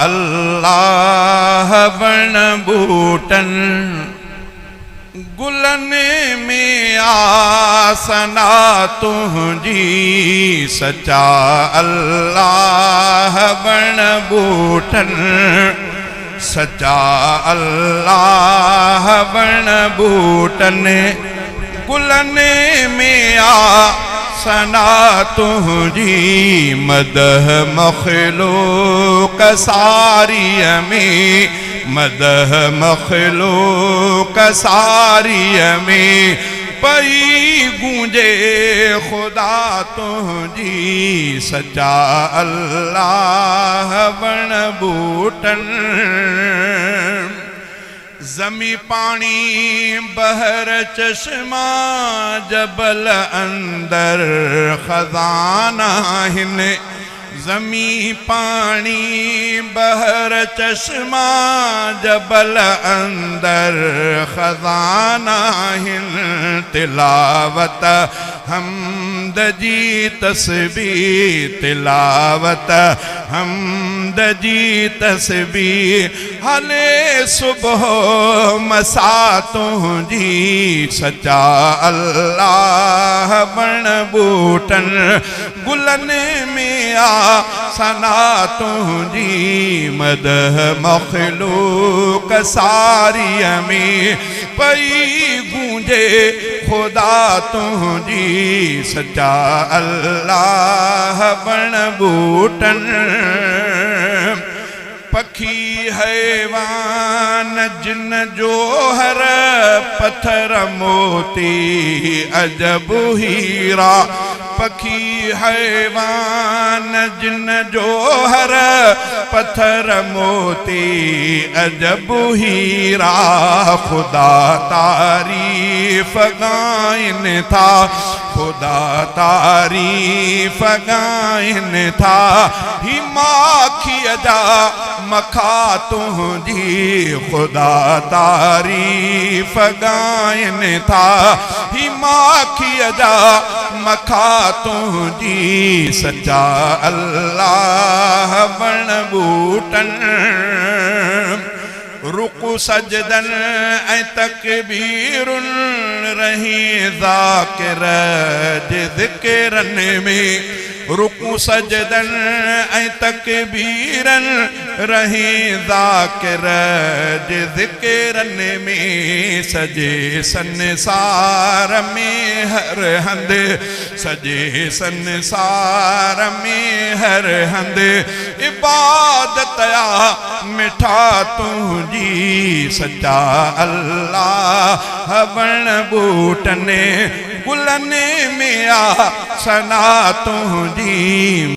अल्लाह वण बूटन गुलन में आसना तुझी सच्चा अल्लाह वण बूटन सच्चा अल्लाह वण बूटन गुलन में आसना तुझी मदह मखलूक सारी में मदह मखलूक सारी में पई गूंजे खुदा तुझी सच्चा अल्लाह वण बूटन जमी पानी बहर चश्मा जबल अंदर खजाना हिन जमी पानी बहर चश्मा जबल अंदर खजाना हिन तिलावत हमद जी तस्बीह तिलावत हमद जी तस्बीह हले सुबह मसा तुझी सच्चा अल्लाह वण बूटन गुलन में आसना तुझी मदह मखलूक सारी में पई गूंजे खुदा तुझी सच्चा अल्लाह वण बूटन पखी हैवान जिन जोहर पत्थर मोती अजब हीरा पखी हैवान जिन जोहर पत्थर मोती अजब हीरा खुदा तारीफ गायन था खुदा तारीफ गायन था ही माखी अजा मखा तुझी खुदा तारीफ गायन था ही माखी अजा मखा तुझी सच्चा अल्लाह वण बूटन रुकु सजदन ऐ तकबीरुन रही ज़ाकिर ज़िक्रन में रुकु सजदन ऐ तकबीरन रही ज़ाकिर ज़िक्रन में सजे संसार में हर हंद सजे संसार में हर हंद इबादत आ मिठा तुझी सच्चा अल्लाह वण बूटन गुलन में आसना तुझी